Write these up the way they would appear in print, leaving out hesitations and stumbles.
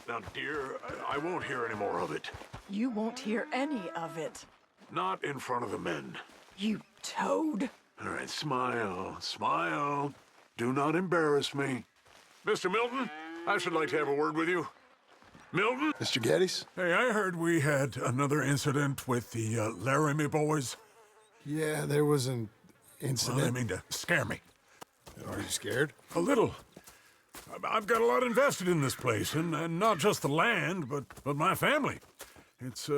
Now, dear, I won't hear any more of it. You won't hear any of it. Not in front of the men. You toad. All right, smile, smile. Do not embarrass me. Mr. Milton, I should like to have a word with you. Milton? Mr. Geddes? Hey, I heard we had another incident with the Laramie boys. Yeah, there was an Well, incident. I mean to scare me. Are you scared? A little. I've got a lot invested in this place, and not just the land, but my family. It's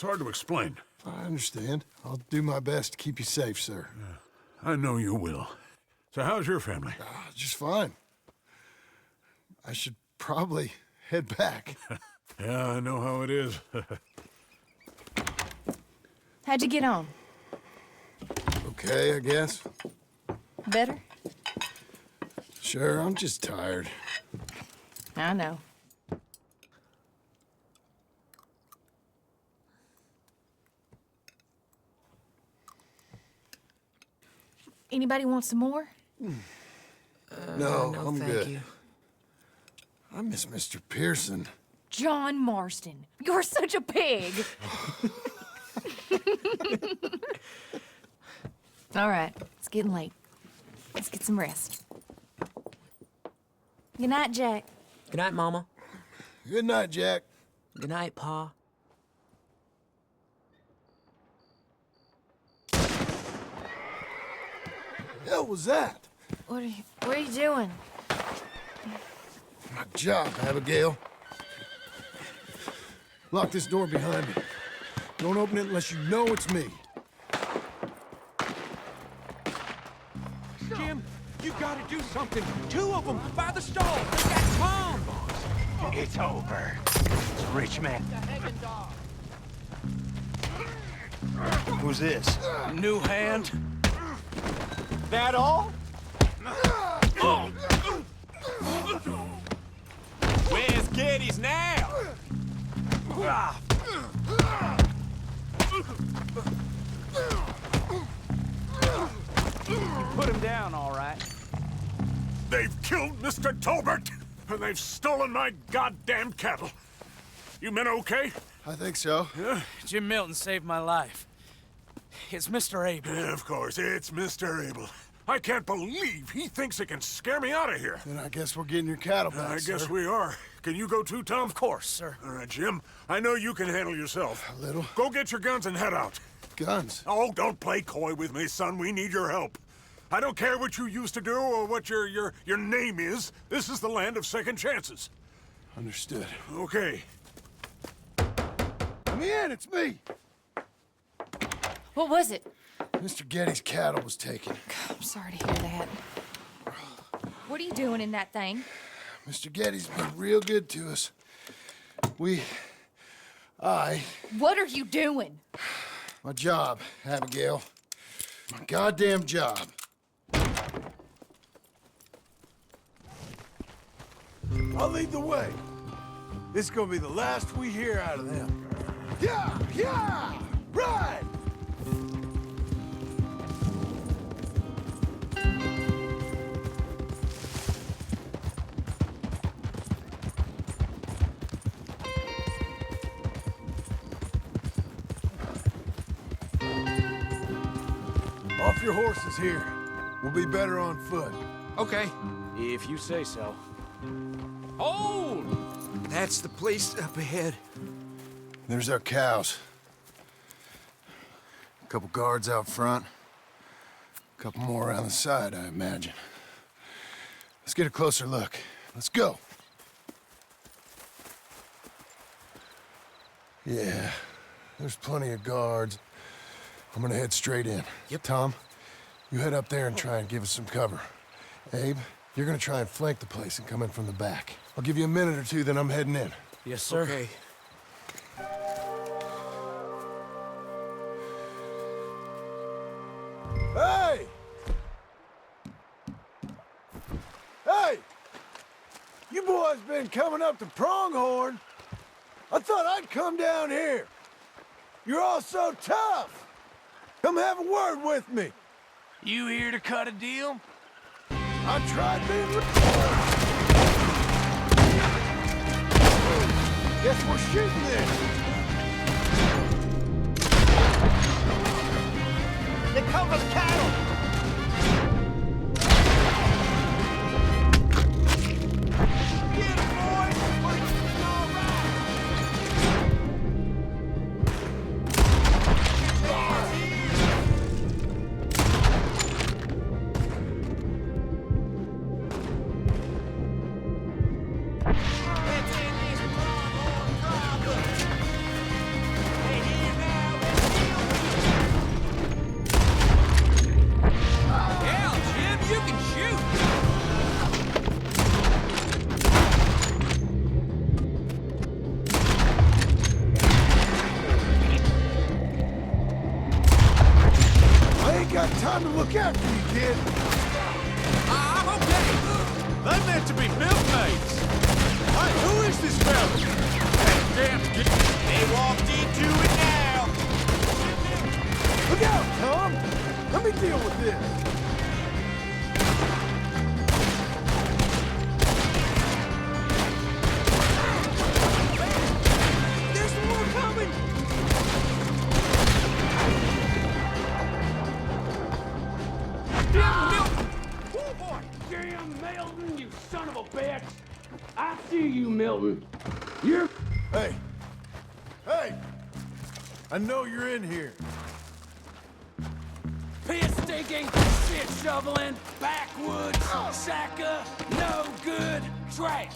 hard to explain. I understand. I'll do my best to keep you safe, sir. I know you will. So how's your family? Just fine. I should probably head back. Yeah, I know how it is. How'd you get on? Okay, I guess. Better? Sure, I'm just tired. I know. Anybody want some more? No, no, I'm thank good. you. I miss Mr. Pearson. John Marston, you're such a pig. All right, it's getting late. Let's get some rest. Good night, Jack. Good night, Mama. Good night, Jack. Good night, Pa. Hell was that? What are you doing? My job, Abigail. Lock this door behind me. Don't open it unless you know it's me. Jim, you gotta do something. Two of them by the stall. They got Tom. It's over. It's a rich man. Who's this? New hand. That all? Where's Geddes now? Put him down, all right. They've killed Mr. Tolbert, and they've stolen my goddamn cattle. You men okay? I think so. Yeah? Jim Milton saved my life. It's Mr. Abel. Yeah, of course, it's Mr. Abel. I can't believe he thinks it can scare me out of here. Then I guess we're getting your cattle back, I guess sir. we are. Can you go too, Tom? Of course, sir. All right, Jim. I know you can handle yourself. A little. Go get your guns and head out. Guns. Oh, don't play coy with me, son. We need your help. I don't care what you used to do or what your name is. This is the land of second chances. Understood. Okay. Let me in, it's me. What was it? Mr. Geddes' cattle was taken. I'm sorry to hear that. What are you doing in that thing? Mr. Geddes been real good to us. What are you doing? My job, Abigail. My goddamn job. I'll lead the way. This is gonna be the last we hear out of them. Yeah! Yeah! Right! Off your horses here. We'll be better on foot. Okay, if you say so. Hold! That's the place up ahead. There's our cows. A couple guards out front. A couple more around the side, I imagine. Let's get a closer look. Let's go. Yeah, there's plenty of guards. I'm gonna head straight in. Yep. Tom, you head up there and try and give us some cover. Abe, you're gonna try and flank the place and come in from the back. I'll give you a minute or two, then I'm heading in. Yes, sir. Okay. Hey! Hey! You boys been coming up to Pronghorn? I thought I'd come down here. You're all so tough. Come have a word with me. You here to cut a deal? I tried being... We're shooting this! They cover the cattle! Get him, boys! All right! Hell, Jim, you can shoot! I ain't got time to look after you, kid. I'm okay. They meant to be milkmaids. Hey, who is this fella? Damn, they walked into it now. Look out, Tom! Let me deal with this. There's more coming. Damn, Milton! Oh, boy. Damn, Milton, you son of a bitch! I see you, Milton. You're... Hey! Hey! I know you're in here. piss stinking, shit shoveling, backwoods, sacker, no good, trash.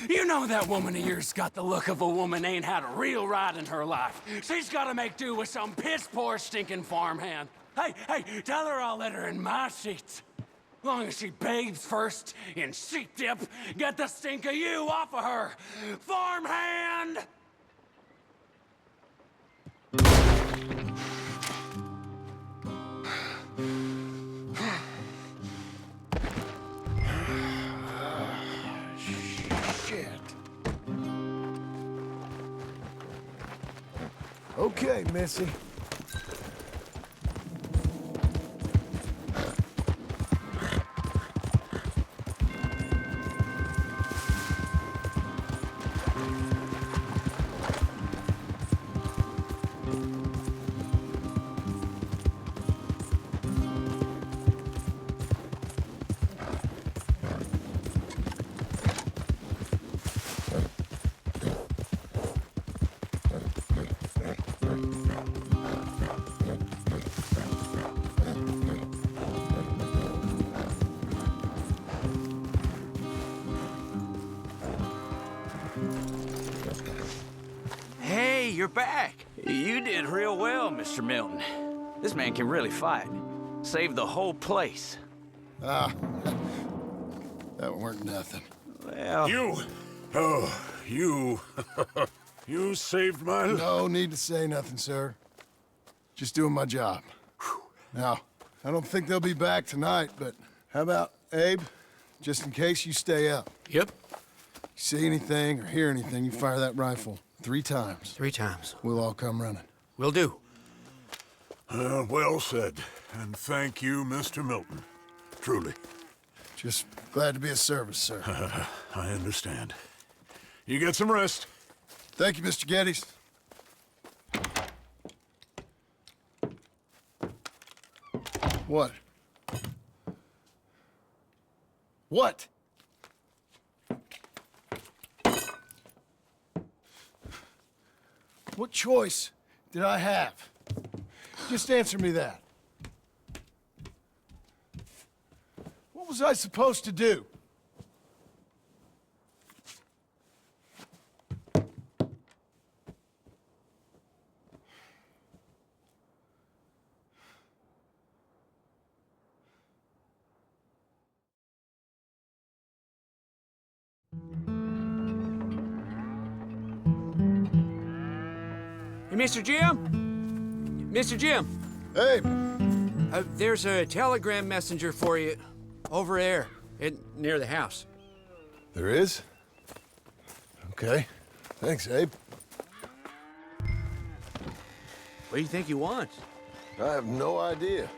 You know that woman of yours got the look of a woman ain't had a real ride in her life. She's gotta make do with some piss-poor stinking farmhand. Hey, tell her I'll let her in my sheets. Long as she bathes first in sheep dip, get the stink of you off of her. Farmhand! Okay, Missy. Hey, you're back. You did real well, Mr. Milton. This man can really fight. Saved the whole place. That weren't nothing. Well... You you saved my life. No need to say nothing, sir. Just doing my job. Now, I don't think they'll be back tonight, but how about Abe? Just in case you stay up. Yep. See anything or hear anything, you fire that rifle 3 times. 3 times. We'll all come running. Will do. Well said. And thank you, Mr. Milton. Truly. Just glad to be of service, sir. I understand. You get some rest. Thank you, Mr. Geddes. What? What? What choice did I have? Just answer me that. What was I supposed to do? Hey, Mr. Jim? Mr. Jim, Hey, there's a telegram messenger for you. Over there, near the house. There is? Okay. Thanks, Abe. What do you think he wants? I have no idea.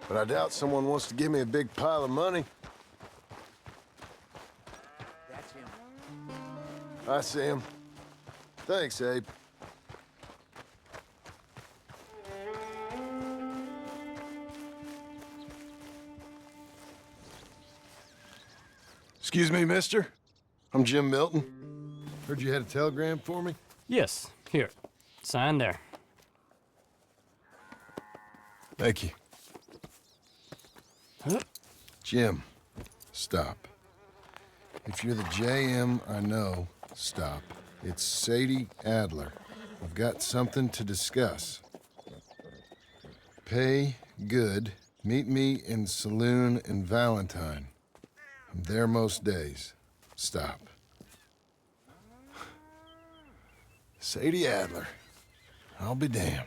But I doubt someone wants to give me a big pile of money. That's him. I see him. Thanks, Abe. Excuse me, mister. I'm Jim Milton. Heard you had a telegram for me? Yes, here. Sign there. Thank you. Huh? Jim, stop. If you're the JM I know, stop. It's Sadie Adler. I've got something to discuss. Pay good. Meet me in saloon in Valentine. I'm there most days. Stop. Sadie Adler. I'll be damned.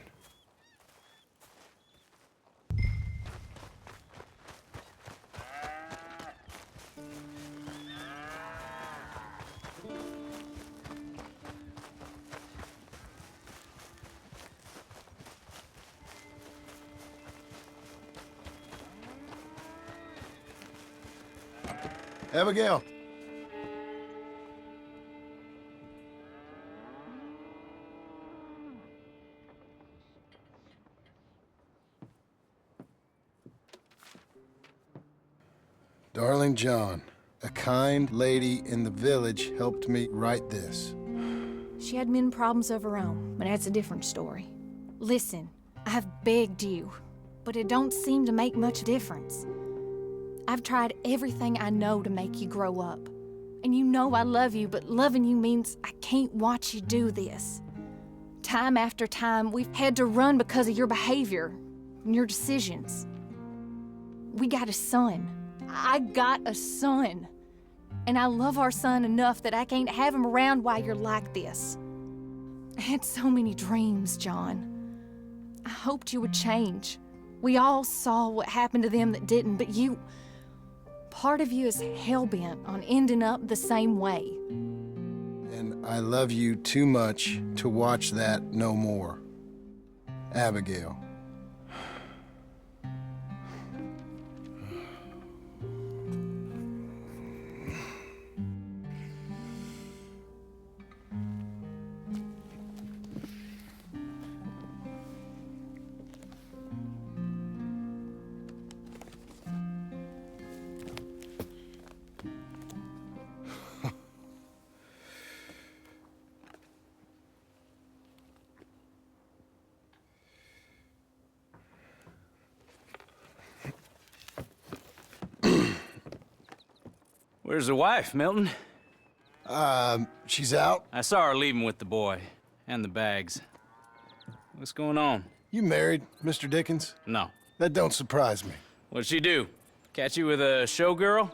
Abigail. Darling John, a kind lady in the village helped me write this. She had men problems of her own, but that's a different story. Listen, I've begged you, but it don't seem to make much difference. I've tried everything I know to make you grow up. And you know I love you, but loving you means I can't watch you do this. Time after time, we've had to run because of your behavior and your decisions. We got a son. I got a son. And I love our son enough that I can't have him around while you're like this. I had so many dreams, John. I hoped you would change. We all saw what happened to them that didn't, but you... Part of you is hell-bent on ending up the same way. And I love you too much to watch that no more. Abigail. Where's the wife, Milton? She's out. I saw her leaving with the boy. And the bags. What's going on? You married, Mr. Dickens? No. That don't surprise me. What'd she do? Catch you with a showgirl?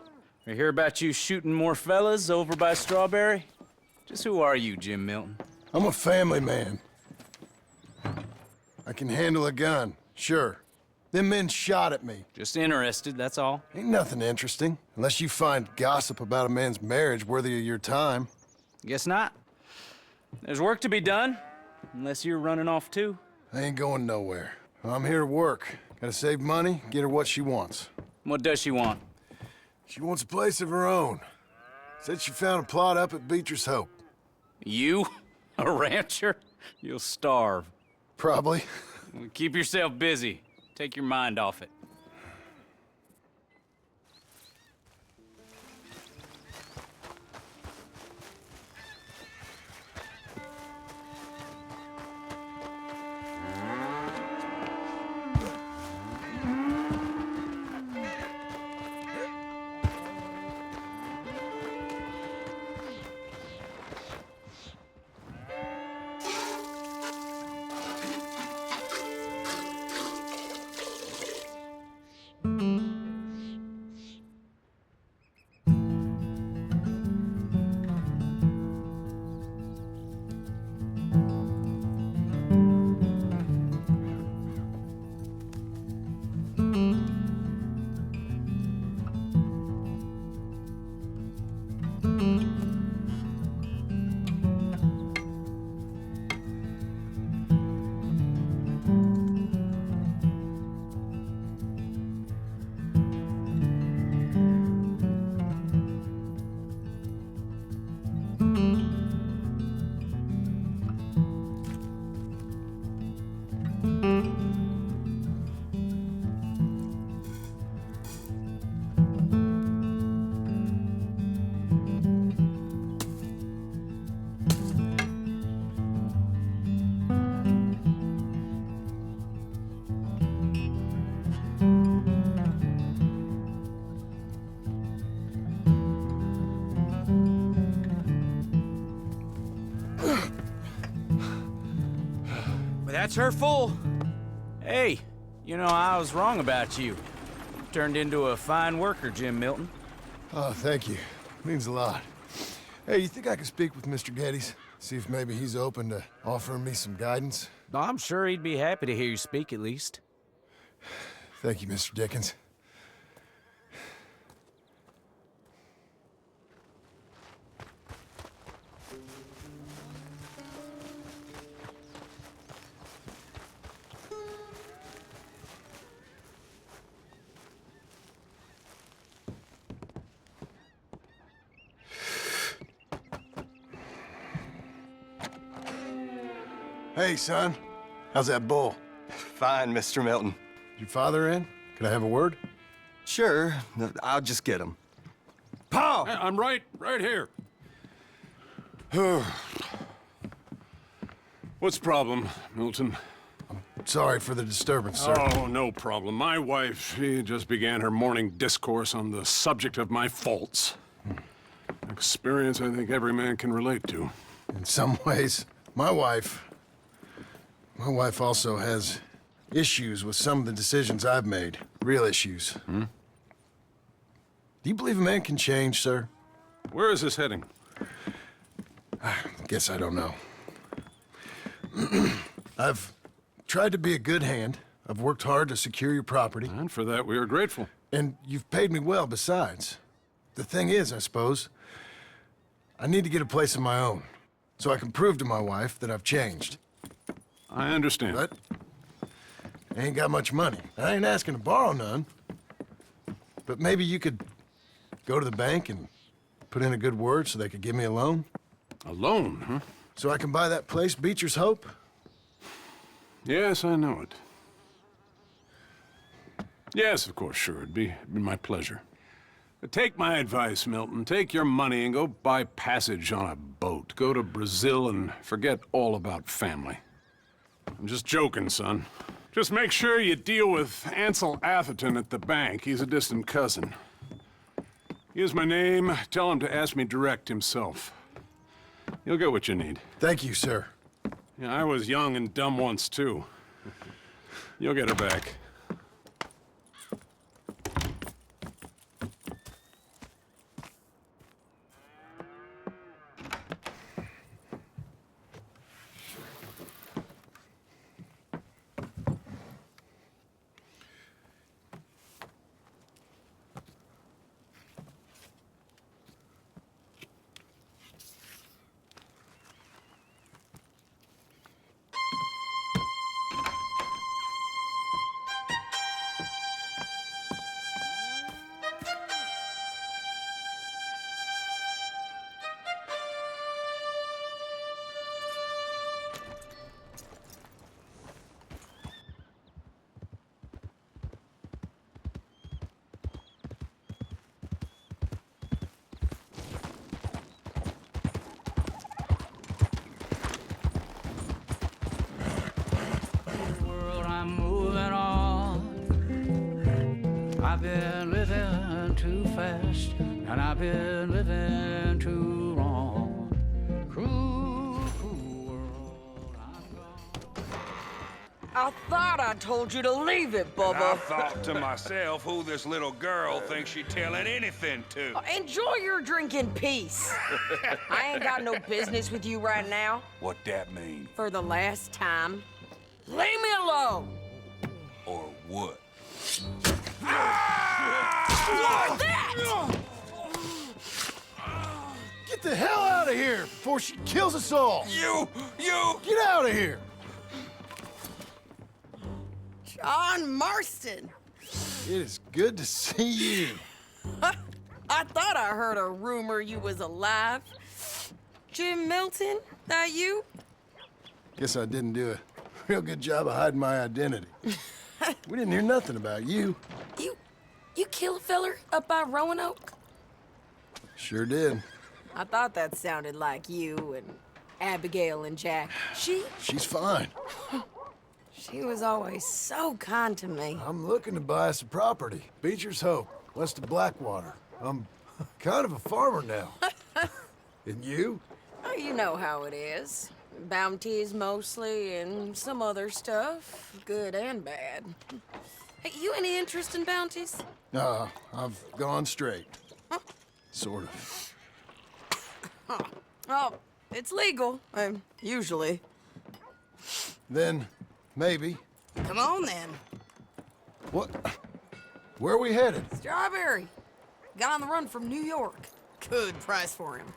Or hear about you shooting more fellas over by Strawberry? Just who are you, Jim Milton? I'm a family man. I can handle a gun, sure. Them men shot at me. Just interested, that's all. Ain't nothing interesting, unless you find gossip about a man's marriage worthy of your time. Guess not. There's work to be done, unless you're running off too. I ain't going nowhere. I'm here to work. Gotta save money, get her what she wants. What does she want? She wants a place of her own. Said she found a plot up at Beecher's Hope. You? A rancher? You'll starve. Probably. Keep yourself busy. Take your mind off it. That's her full. Hey, you know, I was wrong about you. Turned into a fine worker, Jim Milton. Oh, thank you. Means a lot. Hey, you think I could speak with Mr. Geddes? See if maybe he's open to offering me some guidance? I'm sure he'd be happy to hear you speak, at least. Thank you, Mr. Dickens. Hey, son. How's that bull? Fine, Mr. Milton. Your father in? Can I have a word? Sure, I'll just get him. Pa! I'm right here. What's the problem, Milton? Sorry for the disturbance, sir. Oh, no problem. My wife, she just began her morning discourse on the subject of my faults. Experience I think every man can relate to. In some ways, my wife also has issues with some of the decisions I've made. Real issues. Hmm? Do you believe a man can change, sir? Where is this heading? Guess I don't know. I've tried to be a good hand. I've worked hard to secure your property. And for that, we are grateful. And you've paid me well besides. The thing is, I suppose, I need to get a place of my own, so I can prove to my wife that I've changed. I understand. But I ain't got much money. I ain't asking to borrow none. But maybe you could go to the bank and put in a good word so they could give me a loan? A loan, huh? So I can buy that place, Beecher's Hope? Yes, I know it. Yes, of course, sure. It'd be my pleasure. But take my advice, Milton. Take your money and go buy passage on a boat. Go to Brazil and forget all about family. I'm just joking, son. Just make sure you deal with Ansel Atherton at the bank. He's a distant cousin. Here's my name. Tell him to ask me direct himself. You'll get what you need. Thank you, sir. Yeah, I was young and dumb once, too. You'll get her back. I've been living too fast, and I've been living too long. Cruel, cruel world, I'm gone. I thought I told you to leave it, I Bubba. thought to myself who this little girl thinks she telling anything to. Enjoy your drink in peace. I ain't got no business with you right now. What that mean? For the last time, leave me alone. Or what? What's that? Get the hell out of here before she kills us all! You! Get out of here! John Marston. It is good to see you. I thought I heard a rumor you was alive. Jim Milton, that you? Guess I didn't do a real good job of hiding my identity. We didn't hear nothing about you. You kill a feller up by Roanoke? Sure did. I thought that sounded like you and Abigail and Jack. She's fine. She was always so kind to me. I'm looking to buy us a property. Beecher's Hope, west of Blackwater. I'm kind of a farmer now. And you? Oh, you know how it is. Bounties mostly, and some other stuff, good and bad. Hey, you any interest in bounties? I've gone straight. Huh? Sort of. Huh. Oh, it's legal, usually. Then, maybe. Come on, then. What? Where are we headed? Strawberry. Got on the run from New York. Good price for him.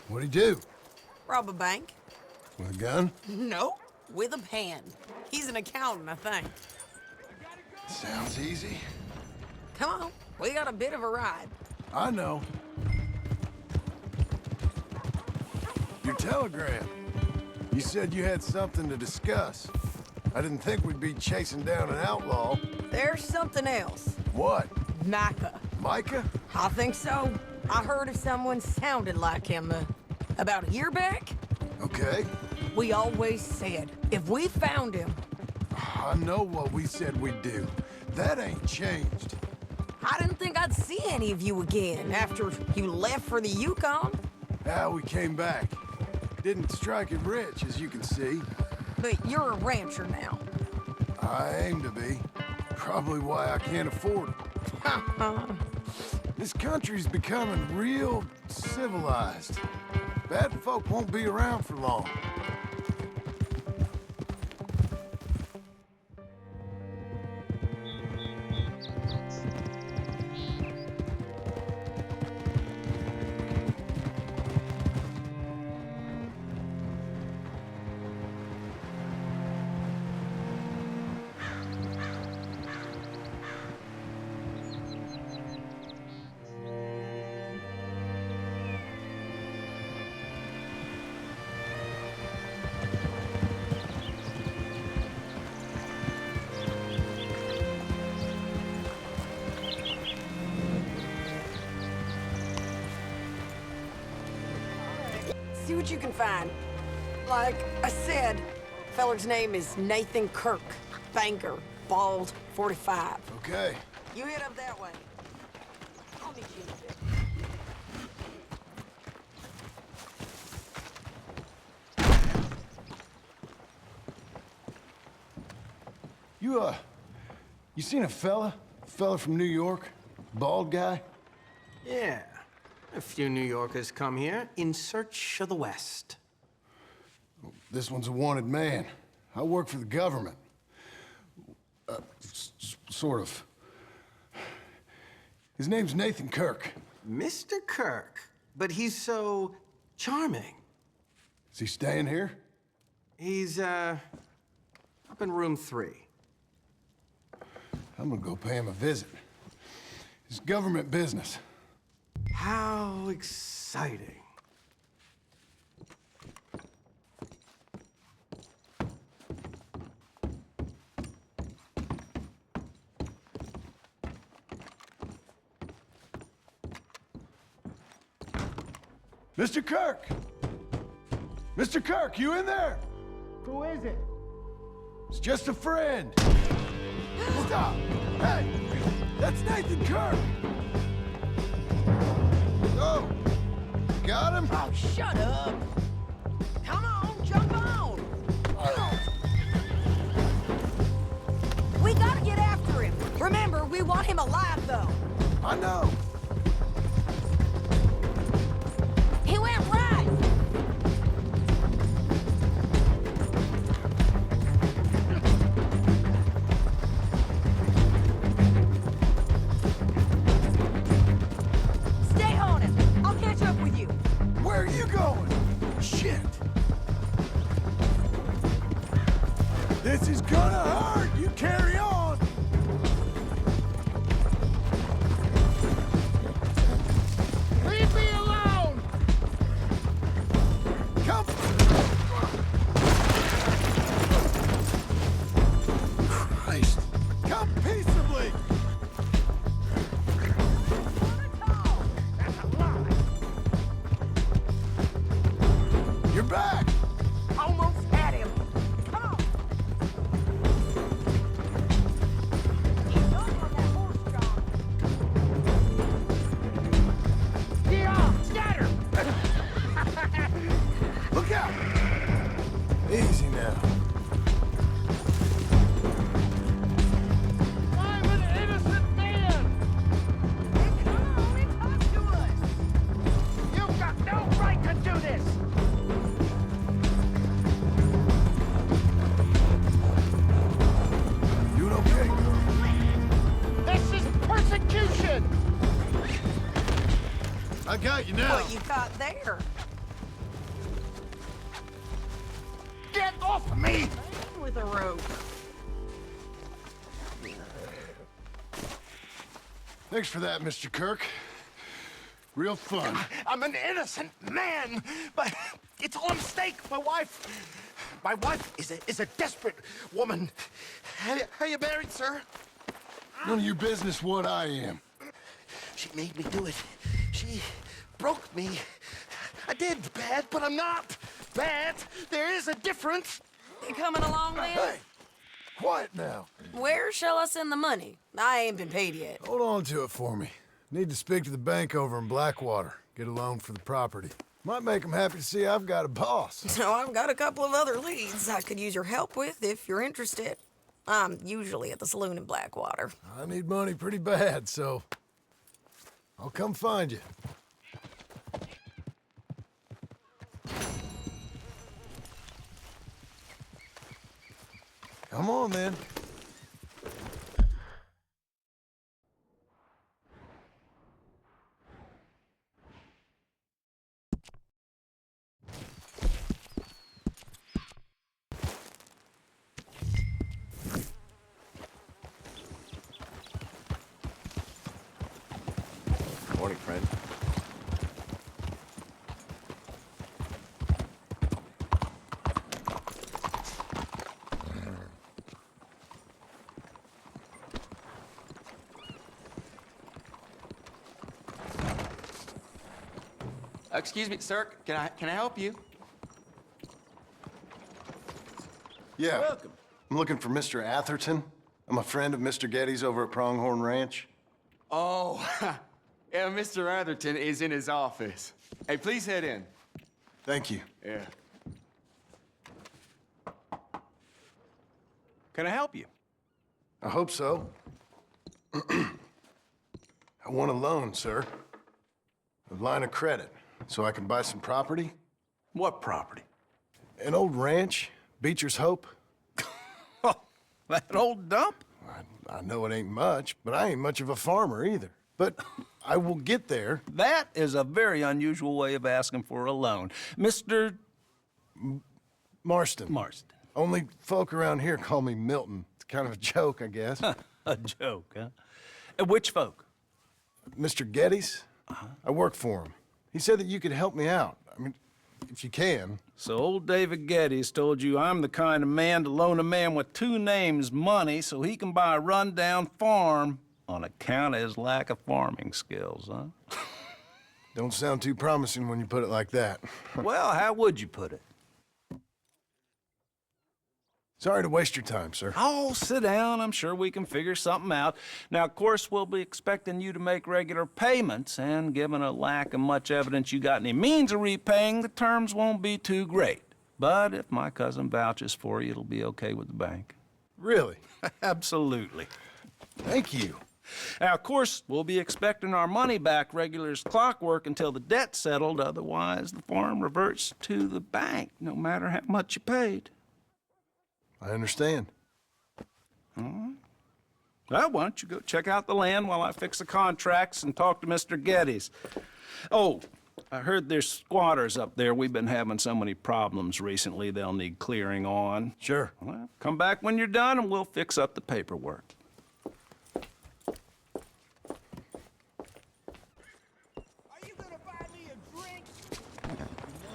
What'd he do? Rob a bank. With a gun? No, with a pen. He's an accountant, I think. Sounds easy. Come on, we got a bit of a ride. I know. Your telegram. You said you had something to discuss. I didn't think we'd be chasing down an outlaw. There's something else. What? Micah. Micah? I think so. I heard of someone sounded like him about a year back. Okay. We always said, if we found him... I know what we said we'd do. That ain't changed. I didn't think I'd see any of you again after you left for the Yukon. Now we came back. Didn't strike it rich, as you can see. But you're a rancher now. I aim to be. Probably why I can't afford it. This country's becoming real civilized. Bad folk won't be around for long. See what you can find. Like I said, feller's name is Nathan Kirk. Banker, bald, 45. Okay. You head up that way. I'll meet you in a bit. You seen a fella? Fella from New York? Bald guy? Yeah. A few New Yorkers come here in search of the West. This one's a wanted man. I work for the government. Sort of. His name's Nathan Kirk. Mr. Kirk? But he's so charming. Is he staying here? He's, up in room 3. I'm gonna go pay him a visit. It's government business. How exciting. Mr. Kirk! Mr. Kirk, you in there? Who is it? It's just a friend. Stop! Hey! That's Nathan Kirk! Oh! Got him? Oh, shut up! Come on, jump on! We gotta get after him. Remember, we want him alive, though. I know. He went right! Stay on him. I'll catch up with you. Where are you going? Shit. This is gonna hurt. You carry on. Leave me alone! Come. Christ. Come peaceably. That's a lie! You're back. Almost had him. Come on. I got you now. What you got there? Get off of me! With a rope. Thanks for that, Mr. Kirk. Real fun. I'm an innocent man, but it's all a mistake. My wife is a desperate woman. Are you married, sir? None of your business what I am. She made me do it. She broke me. I did bad, but I'm not bad. There is a difference. You coming along, Linde? Hey, quiet now. Where shall I send the money? I ain't been paid yet. Hold on to it for me. Need to speak to the bank over in Blackwater. Get a loan for the property. Might make them happy to see I've got a boss. So I've got a couple of other leads I could use your help with if you're interested. I'm usually at the saloon in Blackwater. I need money pretty bad, so I'll come find you. Come on, then. Morning, friend. Excuse me, sir. Can I help you? Yeah. Welcome. I'm looking for Mr. Atherton. I'm a friend of Mr. Getty's over at Pronghorn Ranch. Oh, yeah, Mr. Atherton is in his office. Hey, please head in. Thank you. Yeah. Can I help you? I hope so. I want a loan, sir. A line of credit, so I can buy some property. What property? An old ranch, Beecher's Hope. That old dump? I know it ain't much, but I ain't much of a farmer either. But I will get there. That is a very unusual way of asking for a loan. Mr. Marston. Marston. Only folk around here call me Milton. It's kind of a joke, I guess. A joke, huh? And which folk? Mr. Getty's. I work for him. He said that you could help me out. I mean, if you can. So old David Getty's told you I'm the kind of man to loan a man with two names money so he can buy a rundown farm on account of his lack of farming skills, huh? Don't sound too promising when you put it like that. Well, how would you put it? Sorry to waste your time, sir. Oh, sit down. I'm sure we can figure something out. Now, of course, we'll be expecting you to make regular payments, and given a lack of much evidence you got any means of repaying, the terms won't be too great. But if my cousin vouches for you, it'll be okay with the bank. Really? Absolutely. Thank you. Now, of course, we'll be expecting our money back regular as clockwork until the debt's settled. Otherwise, the farm reverts to the bank, no matter how much you paid. I understand. All right. Well, why don't you go check out the land while I fix the contracts and talk to Mr. Getty's. Oh, I heard there's squatters up there. We've been having so many problems recently, they'll need clearing on. Sure. Well, come back when you're done and we'll fix up the paperwork.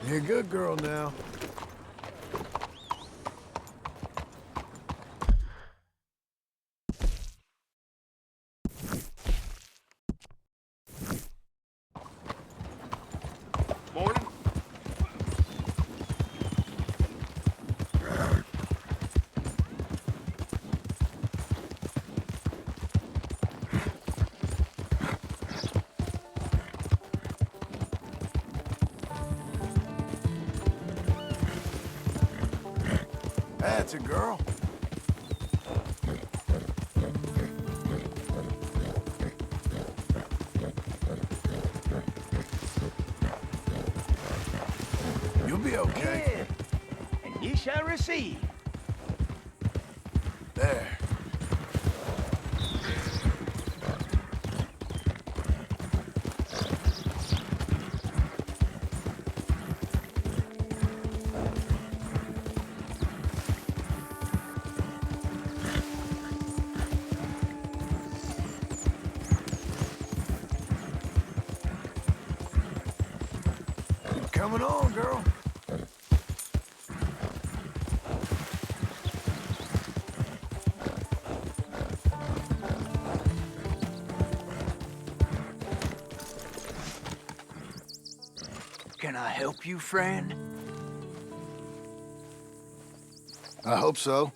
You're a good girl now. Morning. That's a girl. You'll be okay. And ye shall receive. There. Coming on, girl. Can I help you, friend? I hope so.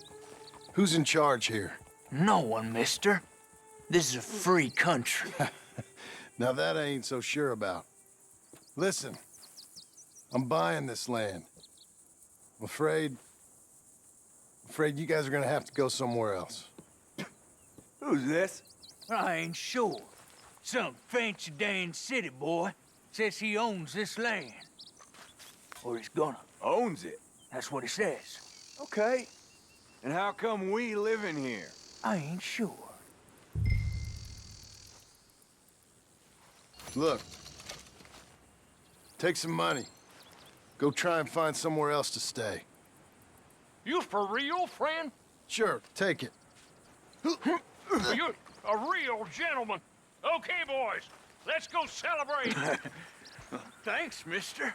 Who's in charge here? No one, mister. This is a free country. Now that I ain't so sure about. Listen, I'm buying this land. I'm afraid you guys are gonna have to go somewhere else. Who's this? I ain't sure. Some fancy Dan city boy says he owns this land. Or he's gonna. Owns it? That's what he says. Okay. And how come we living here? I ain't sure. Look, take some money. Go try and find somewhere else to stay. You for real, friend? Sure, take it. You're a real gentleman. Okay, boys, let's go celebrate. Thanks, mister.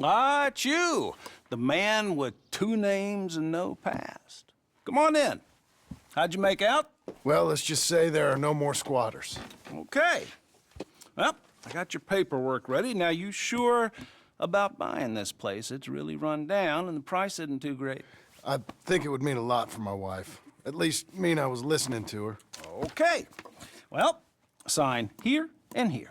Ah, it's you, the man with 2 names and no past. Come on in. How'd you make out? Well, let's just say there are no more squatters. Okay. Well, I got your paperwork ready. Now, you sure about buying this place? It's really run down, and the price isn't too great. I think it would mean a lot for my wife. At least mean I was listening to her. Okay. Well, sign here and here.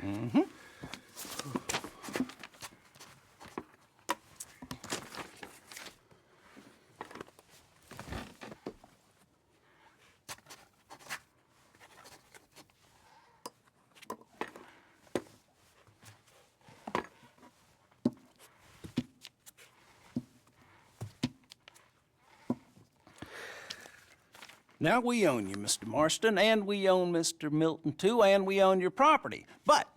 Mm-hmm. Now we own you, Mr. Marston, and we own Mr. Milton, too, and we own your property. But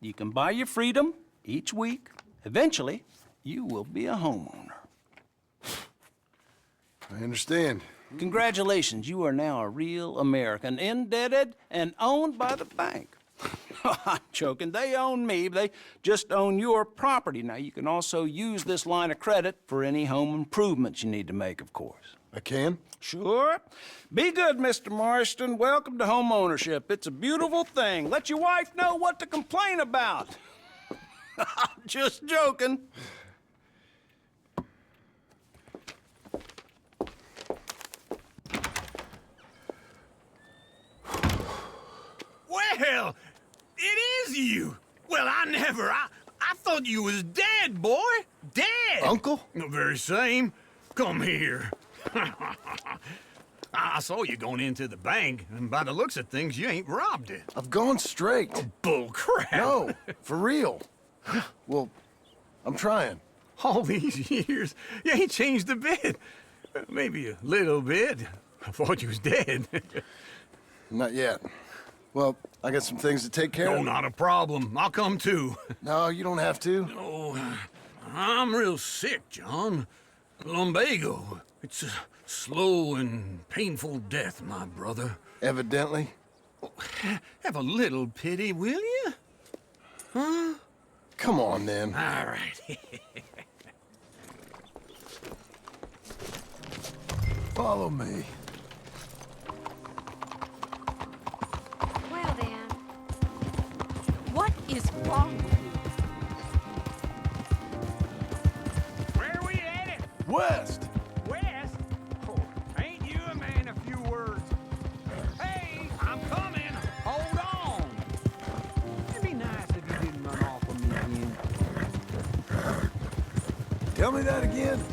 you can buy your freedom each week. Eventually, you will be a homeowner. I understand. Congratulations, you are now a real American, indebted and owned by the bank. I'm joking, they own me, they just own your property. Now, you can also use this line of credit for any home improvements you need to make, of course. I can? Sure. Be good, Mr. Marston. Welcome to home ownership. It's a beautiful thing. Let your wife know what to complain about. Just joking. Well, it is you. Well, I thought you was dead, boy. Dead. Uncle? The very same. Come here. I saw you going into the bank, and by the looks of things, you ain't robbed it. I've gone straight. Oh, bull crap. No, for real. Well, I'm trying. All these years, you ain't changed a bit. Maybe a little bit. I thought you was dead. Not yet. Well, I got some things to take care of. No, not a problem. I'll come too. No, you don't have to. Oh, I'm real sick, John. Lumbago. It's a slow and painful death, my brother. Evidently. Have a little pity, will you? Huh? Come on, then. All right. Follow me. Well then, what is wrong with you? Where are we headed? West. West? Oh, ain't you a man of few words? Hey, I'm coming. Hold on. It'd be nice if you didn't run off on me again. Tell me that again?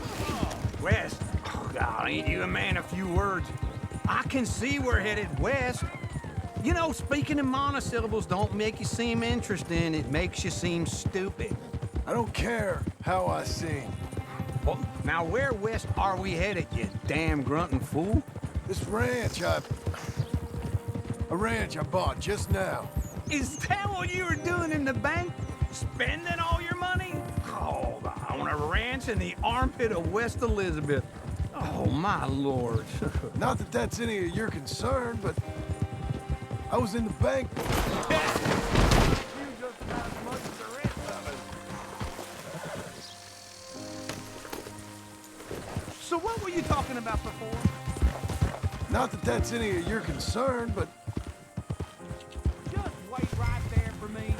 West. Oh, God, ain't you a man of few words? I can see we're headed west. You know, speaking in monosyllables don't make you seem interesting. It makes you seem stupid. I don't care how I sing. Well, now where west are we headed, you damn grunting fool? This ranch I bought just now. Is that what you were doing in the bank? Spending all your money? Oh, on a ranch in the armpit of West Elizabeth. Oh, my lord. Not that that's any of your concern, but I was in the bank. So what were you talking about before? Not that that's any of your concern, but Just wait right there for me.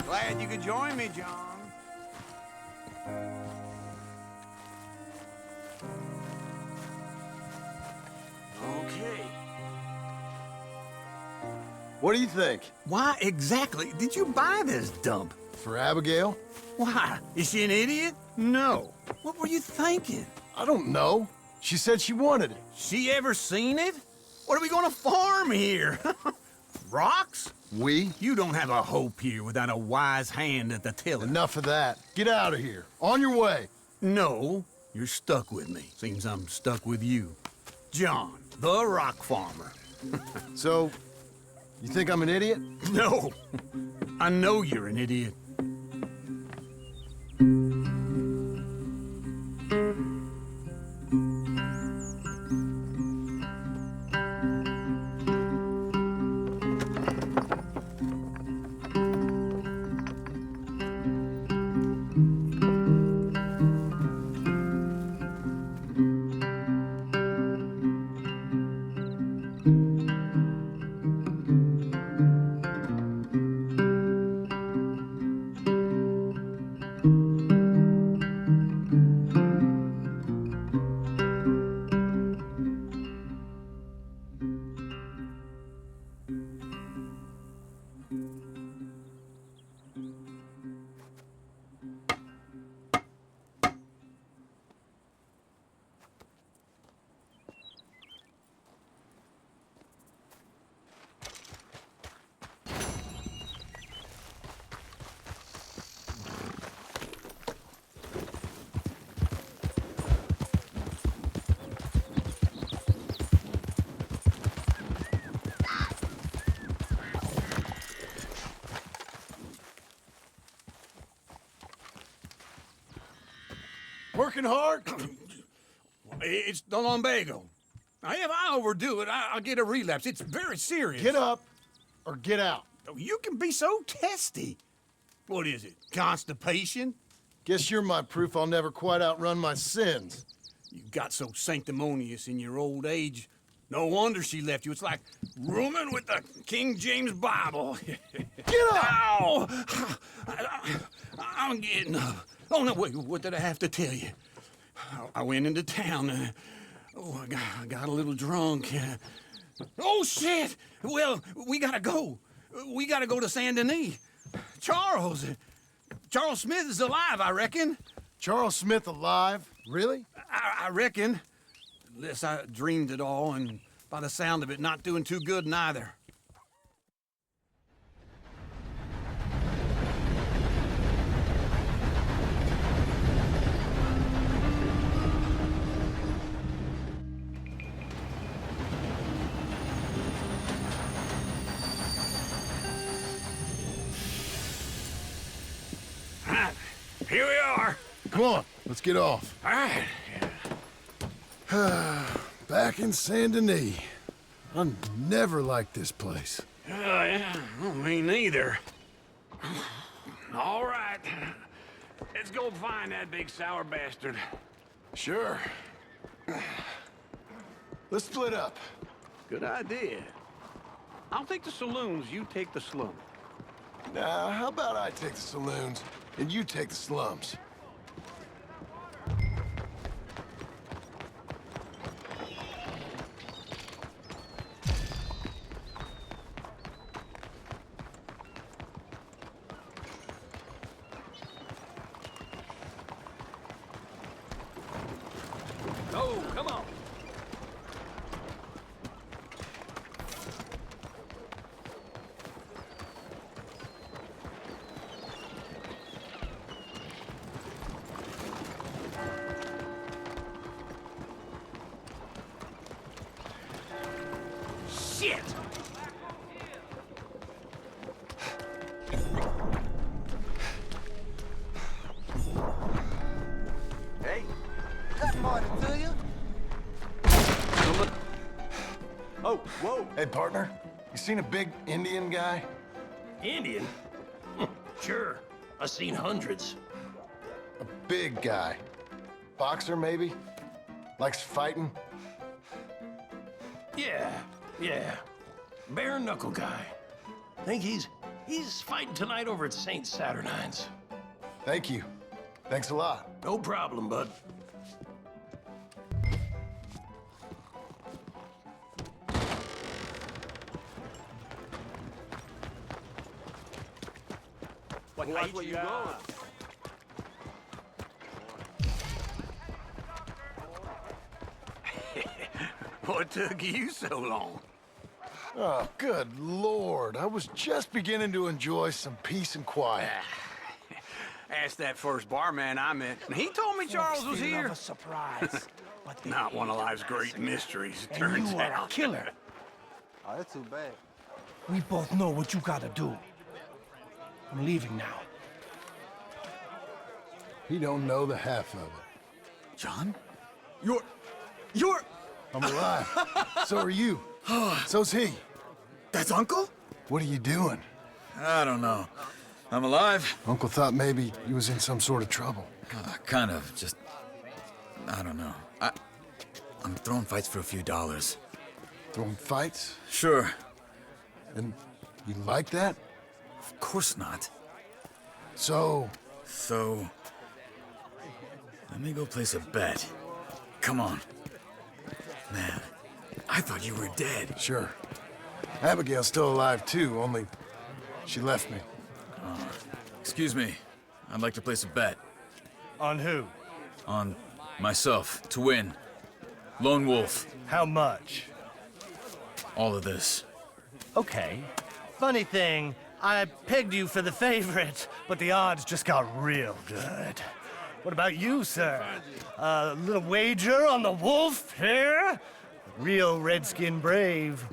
Glad you could join me, John. Okay. What do you think? Why exactly did you buy this dump? For Abigail? Why? Is she an idiot? No. What were you thinking? I don't know. She said she wanted it. She ever seen it? What are we gonna farm here? Rocks? We? You don't have a hope here without a wise hand at the tiller. Enough of that. Get out of here. On your way. No, you're stuck with me. Seems I'm stuck with you. John, the rock farmer. So, you think I'm an idiot? No. I know you're an idiot. Working hard? It's the lumbago. Now, if I overdo it, I'll get a relapse. It's very serious. Get up or get out. You can be so testy. What is it, constipation? Guess you're my proof I'll never quite outrun my sins. You got so sanctimonious in your old age. No wonder she left you. It's like rooming with the King James Bible. Get up! Ow! I'm getting up. Oh, no, wait, what did I have to tell you? I went into town. I got a little drunk. Oh, shit! Well, we gotta go. We gotta go to Saint Denis. Charles Smith is alive, I reckon. Charles Smith alive? Really? I reckon. Unless I dreamed it all, and by the sound of it, not doing too good neither. Here we are. Come on, let's get off. All right. Back in Saint Denis. I never liked this place. Yeah, well, me neither. All right. Let's go find that big sour bastard. Sure. Let's split up. Good idea. I'll take the saloons, you take the slum. Now, how about I take the saloons and you take the slums? Come on. Shit! Hey, good morning to you. Oh, whoa. Hey, partner. You seen a big Indian guy? Indian? Sure. I've seen hundreds. A big guy. Boxer, maybe? Likes fighting? Yeah. Bare knuckle guy. Think he's fighting tonight over at St. Saturnine's. Thank you. Thanks a lot. No problem, bud. Watch where you going. What took you so long? Oh, good Lord. I was just beginning to enjoy some peace and quiet. Asked that first barman I met, and he told me Charles was here. A surprise. Not one of life's great mysteries, it And turns you are a out. killer. Oh, that's too bad. We both know what you gotta do. I'm leaving now. He don't know the half of it. John? You're... I'm alive. So are you. So's he. That's Uncle? What are you doing? I don't know. I'm alive. Uncle thought maybe you was in some sort of trouble. Kind of. Just... I don't know. I'm throwing fights for a few dollars. Throwing fights? Sure. And you like that? Of course not. So... Let me go place a bet. Come on. Man, I thought you were dead. Sure. Abigail's still alive, too, only she left me. Excuse me. I'd like to place a bet. On who? On myself, to win. Lone Wolf. How much? All of this. Okay. Funny thing, I pegged you for the favorite, but the odds just got real good. What about you, sir? A little wager on the wolf here? Real redskin brave.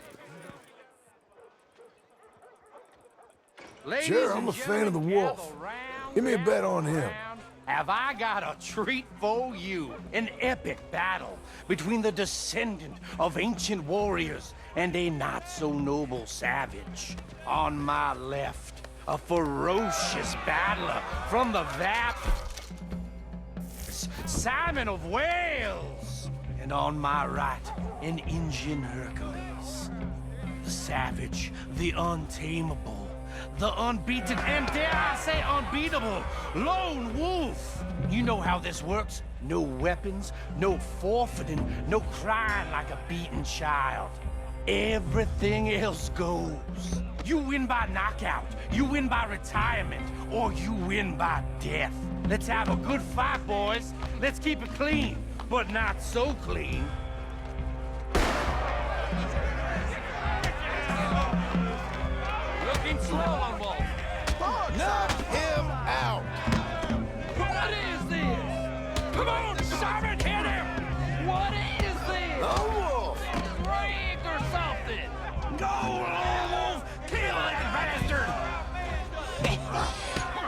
Ladies Sure, I'm and a fan of the gentlemen, wolf. gather round, Give me a bet on gather him. round. Have I got a treat for you? An epic battle between the descendant of ancient warriors and a not-so-noble savage. On my left, a ferocious battler from the Simon of Wales. And on my right, an Indian Hercules. The savage, the untamable, the unbeaten, and dare I say unbeatable, Lone Wolf. You know how this works. No weapons, no forfeiting, no crying like a beaten child. Everything else goes. You win by knockout, you win by retirement, or you win by death. Let's have a good fight, boys. Let's keep it clean, but not so clean. Looking slow on Wolf. Knock him out! What is this? Come on, Simon, hit him! What is this? Lone Wolf! Rigged or something? Go, Lone Wolf! Kill that bastard!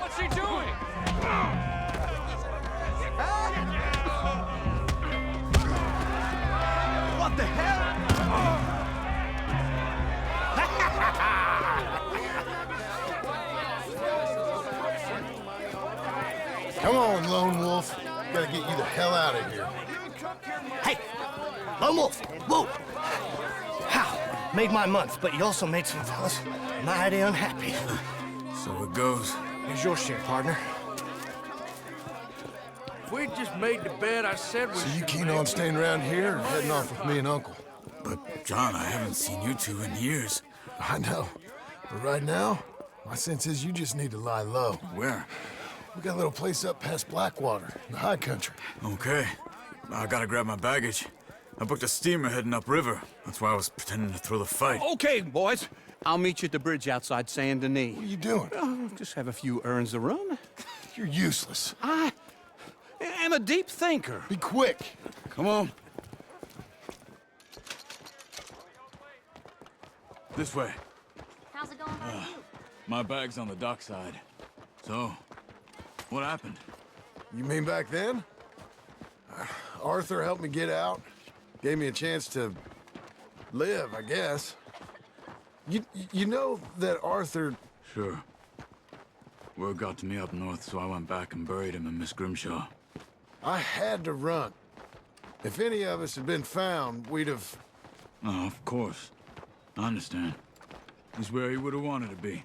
What's he doing? What the hell? Come on, Lone Wolf. Gotta get you the hell out of here. Hey! Lone Wolf! Whoa! How? Made my month, but you also made some fellas mighty unhappy. So it goes. Here's your share, partner. We just made the bet I said we So you should keen make. on staying around here or heading off with me and Uncle? But, John, I haven't seen you two in years. I know. But right now, my sense is you just need to lie low. Where? We got a little place up past Blackwater, in the high country. Okay. I gotta grab my baggage. I booked a steamer heading upriver. That's why I was pretending to throw the fight. Okay, boys. I'll meet you at the bridge outside Saint Denis. What are you doing? Oh, just have a few errands to run. You're useless. I am a deep thinker. Be quick. Come on. This way. How's it going by you? My bag's on the dockside. So, what happened? You mean back then? Arthur helped me get out. Gave me a chance to live, I guess. You know that Arthur... Sure. Word got to me up north, so I went back and buried him in Miss Grimshaw. I had to run. If any of us had been found, we'd have... Oh, of course. I understand. He's where he would have wanted to be.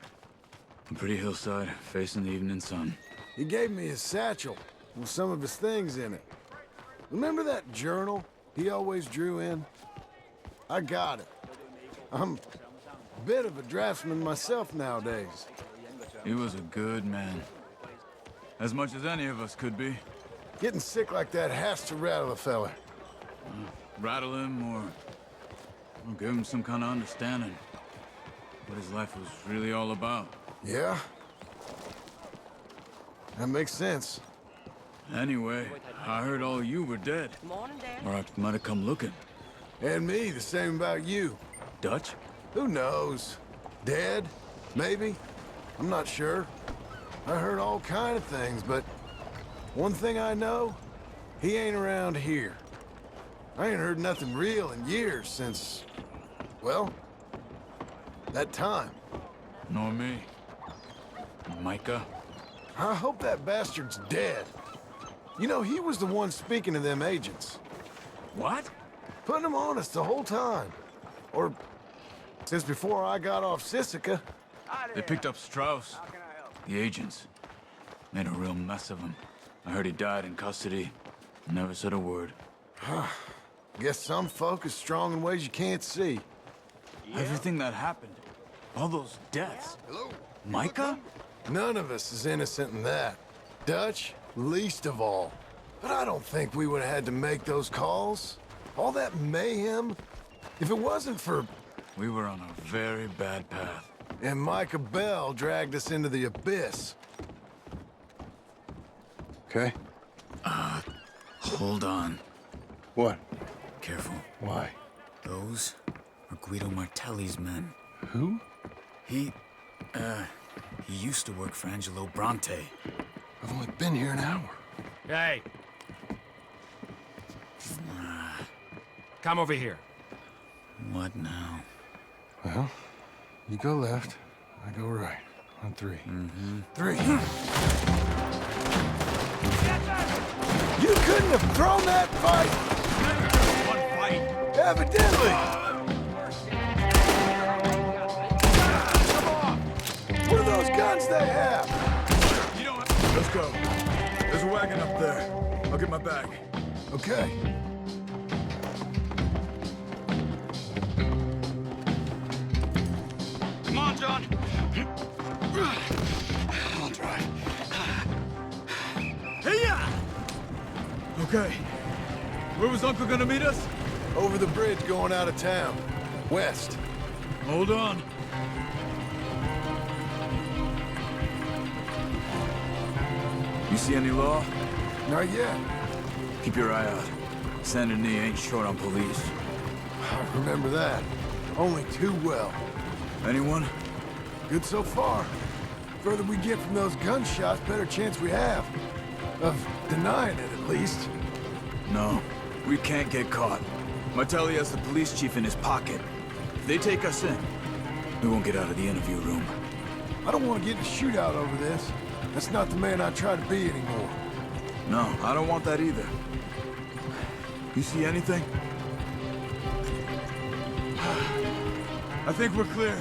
A pretty hillside, facing the evening sun. He gave me his satchel with some of his things in it. Remember that journal he always drew in? I got it. I'm a bit of a draftsman myself nowadays. He was a good man. As much as any of us could be. Getting sick like that has to rattle a fella. Rattle him or give him some kind of understanding. What his life was really all about. Yeah? That makes sense. Anyway, I heard all you were dead. Morning, Dad. Or I might have come looking. And me, the same about you. Dutch? Who knows? Dead? Maybe? I'm not sure. I heard all kind of things, but one thing I know, he ain't around here. I ain't heard nothing real in years since, well, that time. Nor me. Micah? I hope that bastard's dead. You know, he was the one speaking to them agents. What? Putting them on us the whole time. Or since before I got off Sisika. They picked up Strauss. The agents. Made a real mess of him. I heard he died in custody. Never said a word. Guess some folk is strong in ways you can't see. Everything that happened. All those deaths. Hello? Micah? None of us is innocent in that. Dutch, least of all. But I don't think we would have had to make those calls. All that mayhem. If it wasn't for... We were on a very bad path. And Micah Bell dragged us into the abyss. Okay? Hold on. What? Careful. Why? Those are Guido Martelli's men. Who? He used to work for Angelo Bronte. I've only been here an hour. Hey! Come over here. What now? Well, you go left, I go right. On three. Mm-hmm. 3. You couldn't have thrown that fight! One fight! Evidently! What are those guns they have? You don't... Let's go. There's a wagon up there. I'll get my bag. Okay. Come on, John. I'll drive. Hey-ya! Okay. Where was Uncle gonna meet us? Over the bridge going out of town. West. Hold on. You see any law? Not yet. Keep your eye out. Saint Denis ain't short on police. I remember that. Only too well. Anyone? Good so far. Further we get from those gunshots, better chance we have. Of denying it, at least. No. We can't get caught. Martelli has the police chief in his pocket. If they take us in, we won't get out of the interview room. I don't want to get in a shootout over this. That's not the man I try to be anymore. No, I don't want that either. You see anything? I think we're clear.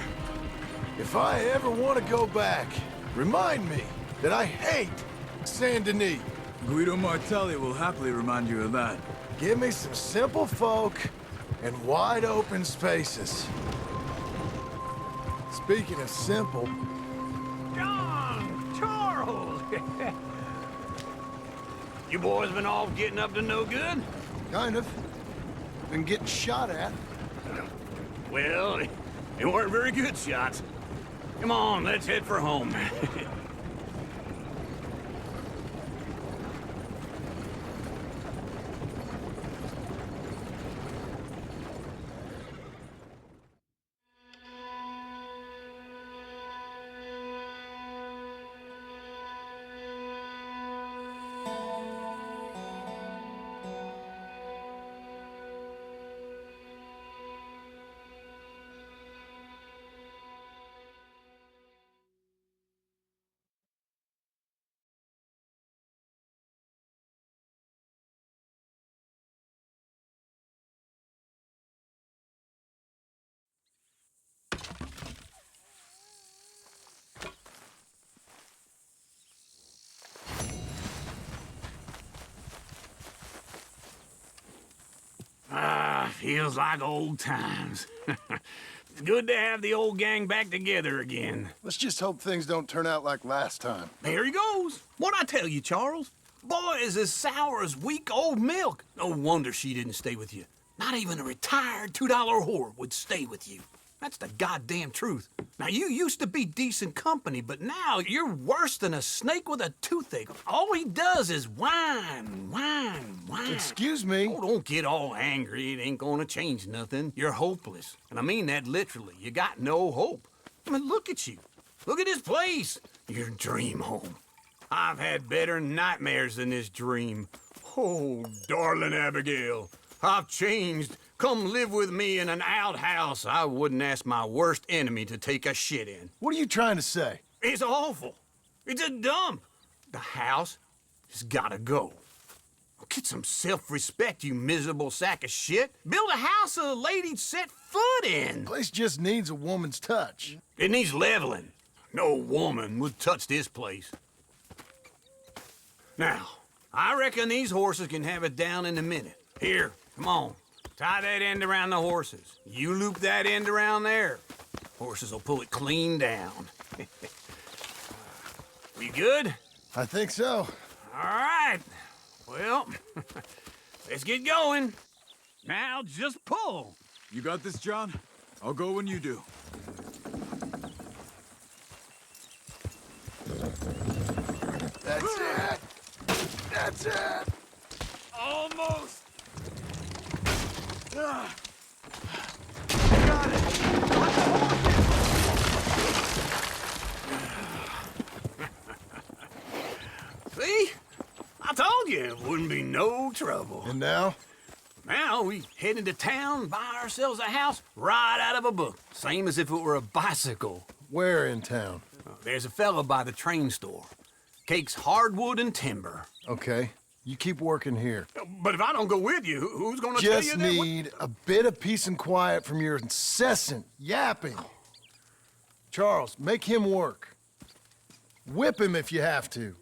If I ever want to go back, remind me that I hate Saint Denis. Guido Martelli will happily remind you of that. Give me some simple folk and wide open spaces. Speaking of simple... John! Charles! You boys been all getting up to no good? Kind of. than getting shot at. Well, they weren't very good shots. Come on, let's head for home. Feels like old times. It's good to have the old gang back together again. Let's just hope things don't turn out like last time. There he goes. What'd I tell you, Charles? Boy is as sour as weak old milk. No wonder she didn't stay with you. Not even a retired $2 whore would stay with you. That's the goddamn truth. Now, you used to be decent company, but now you're worse than a snake with a toothache. All he does is whine, whine, whine. Excuse me? Oh, don't get all angry. It ain't gonna change nothing. You're hopeless. And I mean that literally. You got no hope. I mean, look at you. Look at this place. Your dream home. I've had better nightmares than this dream. Oh, darling Abigail, I've changed. Come live with me in an outhouse I wouldn't ask my worst enemy to take a shit in. What are you trying to say? It's awful. It's a dump. The house has gotta go. Get some self-respect, you miserable sack of shit. Build a house a lady'd set foot in. The place just needs a woman's touch. It needs leveling. No woman would touch this place. Now, I reckon these horses can have it down in a minute. Here, come on. Tie that end around the horses. You loop that end around there. Horses will pull it clean down. We good? I think so. All right. Well, let's get going. Now just pull. You got this, John? I'll go when you do. That's it. That's it. Almost. Got it. See? I told you it wouldn't be no trouble. And now? Now we head into town, buy ourselves a house right out of a book. Same as if it were a bicycle. Where in town? There's a fella by the train store. Cakes hardwood and timber. Okay. You keep working here. But if I don't go with you, who's gonna tell you Just that? need a bit of peace and quiet from your incessant yapping. Charles, make him work. Whip him if you have to.